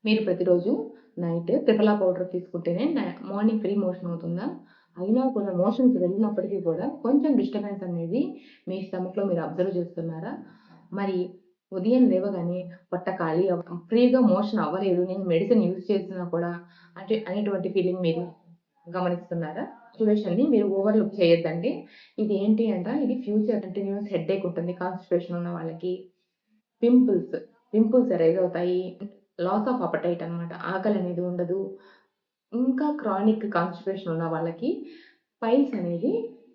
మీరు ప్రతిరోజు night triphala powder తీసుకుంటేనే మార్నింగ్ ఫ్రీ మోషన్ అవుతుందా? అయినా కూడా మోషన్‌కి వెళ్ళినప్పటికీ కూడా కొంచెం డిస్టర్బెన్స్ అనేది మీ స్టమక్‌లో మీరు అబ్జర్వ్ చేస్తున్నారా? మరి ఉదయం లేవగానే పొట్ట ఖాళీ ఫ్రీగా మోషన్ అవ్వలేదు. నేను మెడిసిన్ యూజ్ చేసినా కూడా అంటే అనేటువంటి ఫీలింగ్ మీరు గమనిస్తున్నారా? సిట్యుయేషన్‌ని మీరు ఓవర్‌లుక్ చేయొద్దండి. ఇది ఏంటి ఇది ఫ్యూచర్ కంటిన్యూయస్ హెడ్‌ఏక్ ఉంటుంది కాన్‌స్టిపేషన్ ఉన్న వాళ్ళకి. పింపుల్స్, పింపుల్స్ అరైజ్ అవుతాయి. లాస్ ఆఫ్ అపెటైట్ అన్నమాట. ఆకలనేది ఉండదు. ఇంకా క్రానిక్ కాన్‌స్టిపేషన్ ఉన్న వాళ్ళకి పైల్స్ అనేది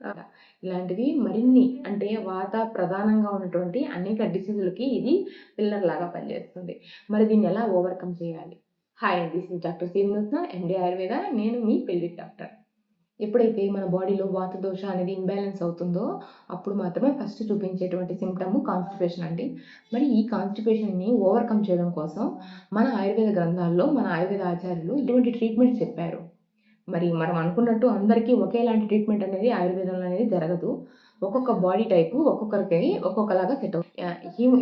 ఆహ్, ఇలాంటివి మరిన్ని అంటే వాత ప్రధానంగా ఉన్నటువంటి అనేక డిసీజులకి ఇది పిల్లర్ లాగా పనిచేస్తుంది. మరి దీన్ని ఎలా ఓవర్‌కమ్ చేయాలి? Hi! This is doctor Srinivasa, MD Ayurveda. నేను మీ పెల్విక్ డాక్టర్. ఎప్పుడైతే మన బాడీలో వాత దోష అనేది ఇంబాలెన్స్ అవుతుందో, అప్పుడు మాత్రమే ఫస్ట్ చూపించేటువంటి సింప్టమ్ కాన్‌స్టిపేషన్ అండి. మరి ఈ కాన్‌స్టిపేషన్‌ని ఓవర్‌కమ్ చేయడం కోసం మన ఆయుర్వేద గ్రంథాల్లో మన ఆయుర్వేద ఆచార్యులు ఇటువంటి ట్రీట్మెంట్స్ చెప్పారు. మరి మనం అనుకున్నట్టు అందరికీ ఒకేలాంటి ట్రీట్మెంట్ అనేది ఆయుర్వేదంలో అనేది జరగదు. ఒక్కొక్క బాడీ టైపు ఒక్కొక్కరికి ఒక్కొక్కలాగా సెట్ అవుతుంది.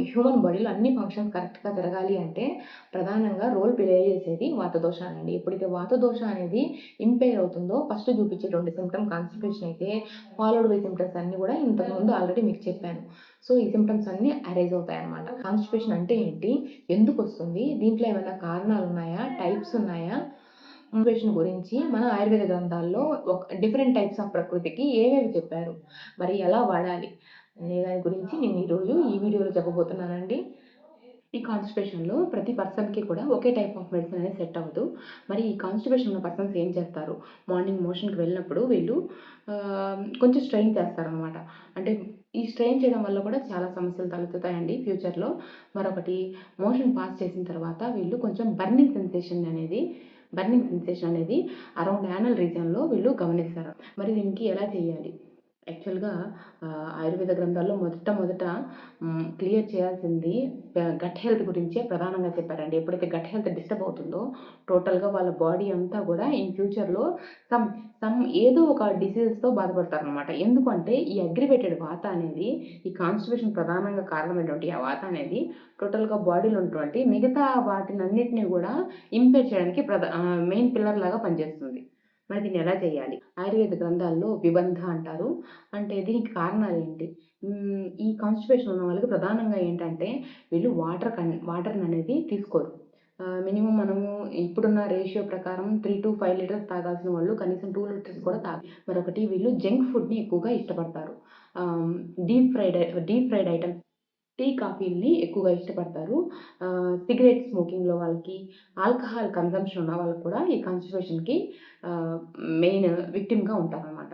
హ్యూమన్ బాడీలో అన్ని ఫంక్షన్స్ కరెక్ట్‌గా జరగాలి అంటే ప్రధానంగా రోల్ ప్లే చేసేది వాత దోషానండి. ఎప్పుడైతే వాత దోష అనేది ఇంపైర్ అవుతుందో ఫస్ట్ చూపించేటువంటి సింప్టమ్ కాన్‌స్టిపేషన్ అయితే ఫాలోడ్ బై సింప్టమ్స్ అన్నీ కూడా ఇంతకుముందు ఆల్రెడీ మీకు చెప్పాను. సో, ఈ సింప్టమ్స్ అన్నీ అరైజ్ అవుతాయన్నమాట. కాన్‌స్టిపేషన్ అంటే ఏంటి? ఎందుకొస్తుంది? దీంట్లో ఏమైనా కారణాలున్నాయా? టైప్స్ ఉన్నాయా? కాన్‌స్టిపేషన్ గురించి మన ఆయుర్వేద గ్రంథాల్లో డిఫరెంట్ టైప్స్ ఆఫ్ ప్రకృతికి ఏవేవి చెప్పారు? మరి ఎలా వాడాలి? అనే దాని గురించి నేను ఈరోజు ఈ వీడియోలో చెప్పబోతున్నానండి. ఈ కాన్‌స్టిపేషన్‌లో ప్రతి పర్సన్‌కి కూడా ఒకే టైప్ ఆఫ్ మెడిసిన్ అనేది సెట్ అవ్వదు. మరి ఈ కాన్‌స్టిపేషన్ ఉన్న పర్సన్స్ ఏం చేస్తారు? మార్నింగ్ మోషన్‌కి వెళ్ళినప్పుడు వీళ్ళు కొంచెం స్ట్రెయిన్ చేస్తారనమాట. అంటే ఈ స్ట్రెయిన్ చేయడం వల్ల కూడా చాలా సమస్యలు తలెత్తుతాయండి ఫ్యూచర్‌లో. మరొకటి మోషన్ పాస్ చేసిన తర్వాత వీళ్ళు కొంచెం బర్నింగ్ సెన్సేషన్ అనేది అరౌండ్ యానల్ రీజియన్‌లో వీళ్ళు గమనిస్తారు. మరి దీనికి ఎలా చేయాలి? యాక్చువల్‌గా ఆయుర్వేద గ్రంథాల్లో మొదట క్లియర్ చేయాల్సింది గట్ హెల్త్ గురించే ప్రధానంగా చెప్పారండి. ఎప్పుడైతే గట్ హెల్త్ డిస్టర్బ్ అవుతుందో టోటల్‌గా వాళ్ళ బాడీ అంతా కూడా ఇన్ ఫ్యూచర్‌లో సమ్ సమ్ ఏదో ఒక డిసీజెస్‌తో బాధపడతారనమాట. ఎందుకంటే ఈ అగ్రివేటెడ్ వాత అనేది ఈ కాన్‌స్టిపేషన్ ప్రధానంగా కారణమైనటువంటి ఆ వాత అనేది టోటల్‌గా బాడీలో ఉన్నటువంటి మిగతా వాటినన్నిటిని కూడా ఇంపేర్ చేయడానికి మెయిన్ పిల్లర్ లాగా పనిచేస్తుంది. మరి దీన్ని ఎలా చేయాలి? ఆయుర్వేద గ్రంథాల్లో విబంధ అంటారు. అంటే దీనికి కారణాలేంటి? ఈ కాన్‌స్టిపేషన్ ఉన్న వాళ్ళకి ప్రధానంగా ఏంటంటే వీళ్ళు వాటర్‌ననేది తీసుకోరు. మినిమమ్ మనము ఇప్పుడున్న రేషియో ప్రకారం 3-5 లీటర్స్ తాగాల్సిన వాళ్ళు కనీసం 2 లీటర్స్ కూడా మరొకటి వీళ్ళు జంక్ ఫుడ్‌ని ఎక్కువగా ఇష్టపడతారు. ఆహ్, డీప్ ఫ్రైడ్ ఐటెమ్స్ టీ, కాఫీలని ఎక్కువగా ఇష్టపడతారు. సిగరెట్ స్మోకింగ్‌లో వాళ్ళకి, ఆల్కహాల్ కన్జంప్షన్ ఉన్న వాళ్ళకి కూడా ఈ కాన్‌స్టిపేషన్‌కి ఆహ్, మెయిన్ విక్టిమ్‌గా ఉంటారనమాట.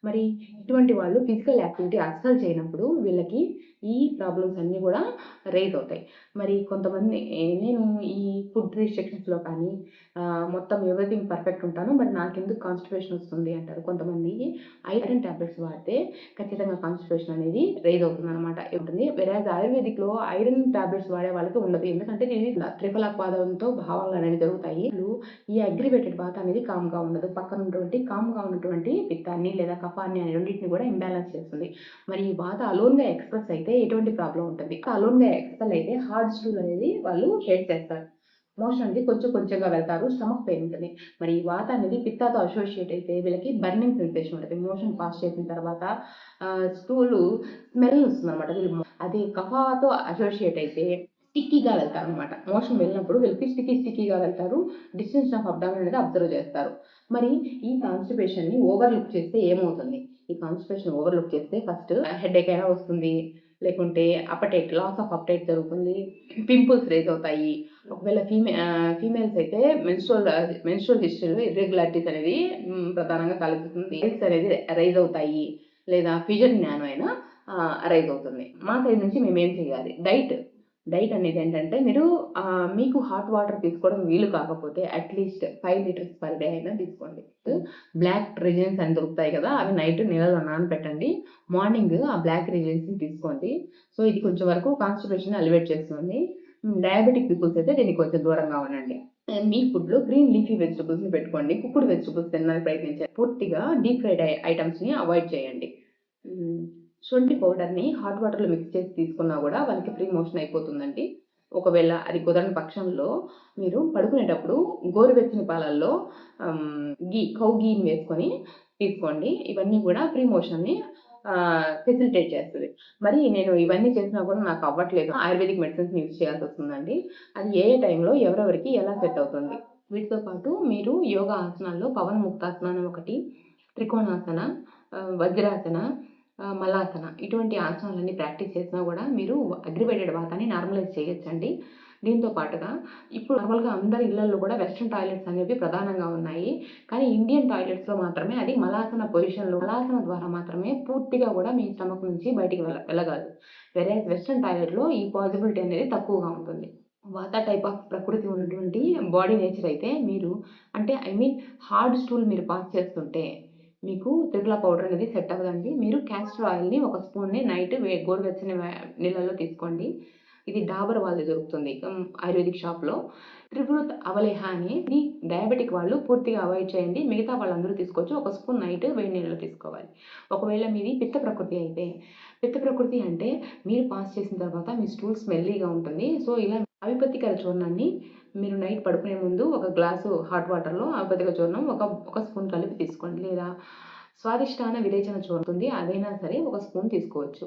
మరి ఇటువంటి వాళ్ళు ఫిజికల్ యాక్టివిటీ అస్సలు చేయనప్పుడు వీళ్ళకి ఈ ప్రాబ్లమ్స్ అన్నీ కూడా రైజ్ అవుతాయి. మరి కొంతమంది నేను ఈ ఫుడ్ రిస్ట్రిక్షన్స్‌లో కానీ మొత్తం ఎవ్రీథింగ్ పర్ఫెక్ట్ ఉంటాను. మరి నాకెందుకు కాన్‌స్టిపేషన్ వస్తుంది అంటారు. కొంతమంది ఐరన్ టాబ్లెట్స్ వాడితే ఖచ్చితంగా కాన్‌స్టిపేషన్ అనేది రైజ్ అవుతుందనమాట. ఉంటుంది. వెరాజ్ ఆయుర్వేదిక్‌లో ఐరన్ టాబ్లెట్స్ వాడే వాళ్ళకి ఉండదు. ఎందుకంటే ఇది త్రిఫలాపాదంతో భావాలు అనేవి జరుగుతాయి. ఈ అగ్రివేటెడ్ బాత్ అనేది కామ్‌గా ఉండదు. పక్కన ఉన్నటువంటి కామ్‌గా ఉన్నటువంటి పిత్తాన్ని లేదా కఫాన్ని అనే రెండిటిని కూడా ఇంబాలెన్స్ చేస్తుంది. మరి ఈ బాధ అలోన్‌గా ఎక్స్‌ప్రెస్ అయితే ఎటువంటి ప్రాబ్లమ్ ఉంటుంది? అలోన్‌గా ఎక్స్‌పెల్ అయితే హార్డ్ స్టూల్ అనేది వాళ్ళు షేడ్ చేస్తారు. మోషన్ అనేది కొంచెం కొంచెంగా వెళ్తారు. స్టమక్ పెయిన్ ఉంటుంది. మరి ఈ వాత అనేది పిత్తాతో అసోసియేట్ అయితే వీళ్ళకి బర్నింగ్ సెన్సేషన్ ఉంటది. మోషన్ పాస్ చేసిన తర్వాత స్టూలు స్మెల్ వస్తుందనమాట. అదే కఫాతో అసోసియేట్ అయితే స్టిక్కీగా వెళ్తారనమాట. మోషన్ వెళ్ళినప్పుడు వీళ్ళకి స్టిక్కీగా వెళ్తారు. డిస్టెన్స్ ఆఫ్ అబ్డామిన్ అనేది అబ్జర్వ్ చేస్తారు. మరి ఈ కాన్‌స్టిపేషన్‌ని ఓవర్‌లుక్ చేస్తే ఏమవుతుంది? ఈ కాన్‌స్టిపేషన్ ఓవర్‌లుక్ చేస్తే ఫస్ట్ హెడేక్ అయినా వస్తుంది. లేకుంటే లాస్ ఆఫ్ అపెటైట్ జరుగుతుంది. పింపుల్స్ రైజ్ అవుతాయి. ఒకవేళ ఫీమేల్స్ అయితే మెన్స్ట్రువల్ హిస్టరీలో ఇర్రెగ్యులారిటీస్ అనేది ప్రధానంగా తలెత్తుతుంది. పైల్స్ అనేది రైజ్ అవుతాయి. లేదా ఫిషర్ జ్ఞానం అయినా రైజ్ అవుతుంది. మా సైడ్ నుంచి మేమేం చేయాలి? డైట్ అనేది ఏంటంటే మీరు మీకు హాట్ వాటర్ తీసుకోవడం వీలు కాకపోతే అట్‌లీస్ట్ 5 లీటర్స్ పర్ డే అయినా తీసుకోండి. బ్లాక్ రెజిన్స్ అని దొరుకుతాయి కదా! అవి నైట్ నీళ్ళలో నానబెట్టండి. మార్నింగ్ ఆ బ్లాక్ రెజిన్స్‌ని తీసుకోండి. సో, ఇది కొంచెం వరకు కాన్‌స్టిపేషన్‌ని అలివేట్ చేస్తుంది. డయాబెటిక్ పీపుల్స్ అయితే దీనికి కొంచెం దూరంగా ఉండండి. మీ ఫుడ్‌లో గ్రీన్ లీఫీ వెజిటబుల్స్‌ని పెట్టుకోండి. కుక్డ్ వెజిటబుల్స్ తినడానికి ప్రయత్నించండి. పూర్తిగా డీప్ ఫ్రైడ్ ఐటెమ్స్‌ని అవాయిడ్ చేయండి. శొంఠి పౌడర్‌ని హాట్ వాటర్‌లో మిక్స్ చేసి తీసుకున్నా గూడా వాళ్ళకి ఫ్రీ మోషన్ అయిపోతుందండి. ఒకవేళ అది కుదరని పక్షంలో మీరు పడుకునేటప్పుడు గోరువెచ్చని పాలల్లో కౌ గీని వేసుకొని తీసుకోండి. ఇవన్నీ కూడా ఫ్రీ మోషన్‌ని ఫెసిలిటేట్ చేస్తది. మరి నేను ఇవన్నీ చేసినా కూడా నాకు అవ్వట్లేదు. ఆయుర్వేదిక్ మెడిసిన్స్‌ని యూజ్ చేయాల్సొస్తుందండి. అది ఏ టైంలో ఎవరెవరికి ఎలా సెట్ అవుతుంది? వీటితో పాటు మీరు యోగా ఆసనాల్లో పవన్ ముక్తాసన అని ఒకటి, త్రికోణాసన, వజ్రాసన, మలాసన ఇటువంటి ఆసనాలన్నీ ప్రాక్టీస్ చేసినా కూడా మీరు అగ్రివేటెడ్ వాతాన్ని నార్మలైజ్ చేయొచ్చండి. దీంతో పాటుగా ఇప్పుడు నార్మల్‌గా అందరి ఇళ్లల్లో కూడా వెస్టర్న్ టాయిలెట్స్ అనేవి ప్రధానంగా ఉన్నాయి. కానీ ఇండియన్ టాయిలెట్స్‌లో మాత్రమే అది మలాసన పొజిషన్‌లో మలాసన ద్వారా మాత్రమే పూర్తిగా కూడా మీ స్టమక్ నుంచి బయటికి వెళ్ళగలదు. వేరైజ్ వెస్టర్న్ టాయిలెట్‌లో ఈ పాసిబిలిటీ అనేది తక్కువగా ఉంటుంది. వాత టైప్ ఆఫ్ ప్రకృతి ఉన్నటువంటి బాడీ నేచర్ అయితే మీరు అంటే ఐ మీన్ హార్డ్ స్టూల్ మీరు పాస్ చేస్తుంటే మీకు త్రిఫలా పౌడర్ అనేది సెట్ అవ్వదండి. మీరు క్యాస్టర్ ఆయిల్‌ని ఒక స్పూన్‌ని నైట్ గోరువెచ్చని నీళ్ళల్లో తీసుకోండి. ఇది డాబర్ వాళ్ళది దొరుకుతుంది. ఆయుర్వేదిక్ షాప్‌లో. త్రివృత్ అవలేహ అని ఇది డయాబెటిక్ వాళ్ళు పూర్తిగా అవాయిడ్ చేయండి. మిగతా వాళ్ళందరూ తీసుకోవచ్చు. ఒక స్పూన్ నైట్ వేడి నీళ్ళలో తీసుకోవాలి. ఒకవేళ మీది పిత్త ప్రకృతి అయితే, పిత్త ప్రకృతి అంటే మీరు పాస్ చేసిన తర్వాత మీ స్టూల్ స్మెల్లీగా ఉంటుంది. సో, ఇలా అవిపత్తికర చూర్ణాన్ని మీరు నైట్ పడుకునే ముందు ఒక గ్లాసు హాట్ వాటర్‌లో అవిపత్తికర చూర్ణం ఒక స్పూన్ కలిపి తీసుకోండి. లేదా స్వాదిష్టాన విరేచన చూర్ణం ఉంటుంది. అదైనా సరే ఒక స్పూన్ తీసుకోవచ్చు.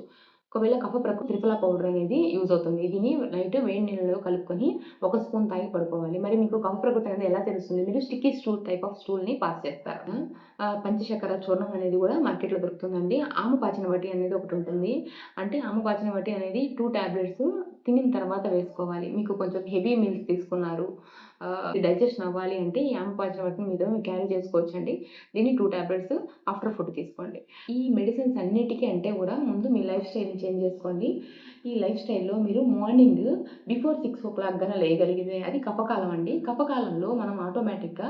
ఒకవేళ కఫ ప్రకృతి త్రిఫలా పౌడర్ అనేది యూజ్ అవుతుంది. దీన్ని నైట్ వేడి నీళ్ళలో కలుపుకొని ఒక స్పూన్ తాగి పడుకోవాలి. మరి మీకు కఫ ప్రకృతి అనేది ఎలా తెలుస్తుంది? మీరు స్టిక్కీ స్టూల్ టైప్ ఆఫ్ స్టూల్‌ని పాస్ చేస్తారు. పంచశర్కర చూర్ణం అనేది కూడా మార్కెట్‌లో దొరుకుతుందండి. ఆముపాచిన వటి అనేది ఒకటుంటుంది. అంటే ఆముపాచిన వటి అనేది 2 టాబ్లెట్స్ తినిన తర్వాత వేసుకోవాలి. మీకు కొంచెం హెవీ మీల్స్ తీసుకున్నారు. డైజెషన్ అవ్వాలి అంటే ఈ ఆముపాచిన వటిని మీరు క్యారీ చేసుకోవచ్చండి. దీన్ని 2 టాబ్లెట్స్ ఆఫ్టర్ ఫుడ్ తీసుకోండి. ఈ మెడిసిన్స్ అన్నిటికి అంటే కూడా ముందు మీ లైఫ్ స్టైల్‌ని చేంజ్ చేసుకోండి. ఈ లైఫ్ స్టైల్‌లో మీరు మార్నింగ్ బిఫోర్ 6:00 గన లేయగలిగితే అది కఫకాలం అండి. కఫకాలంలో మనం ఆటోమేటిక్‌గా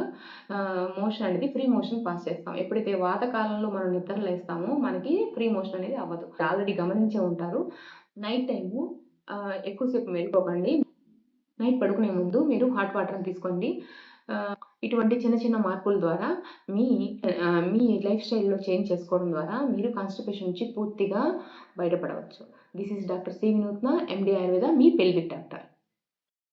మోషన్ అనేది ఫ్రీ మోషన్ పాస్ చేస్తాం. ఎప్పుడైతే వాతకాలంలో మనం నిద్ర లేస్తామో మనకి ఫ్రీ మోషన్ అనేది అవ్వదు. ఆల్రెడీ గమనించే ఉంటారు. నైట్ టైము ఎక్కువసేపు మేలుకోకండి. నైట్ పడుకునే ముందు మీరు హాట్ వాటర్‌ని తీసుకోండి. ఇటువంటి చిన్న చిన్న మార్పుల ద్వారా మీ మీ లైఫ్ స్టైల్‌లో చేంజ్ చేసుకోవడం ద్వారా మీరు కాన్‌స్టిపేషన్ నుంచి పూర్తిగా బయటపడవచ్చు. This is doctor C. Vinutna, MD Ayurveda, మీ పెల్విక్ డాక్టర్.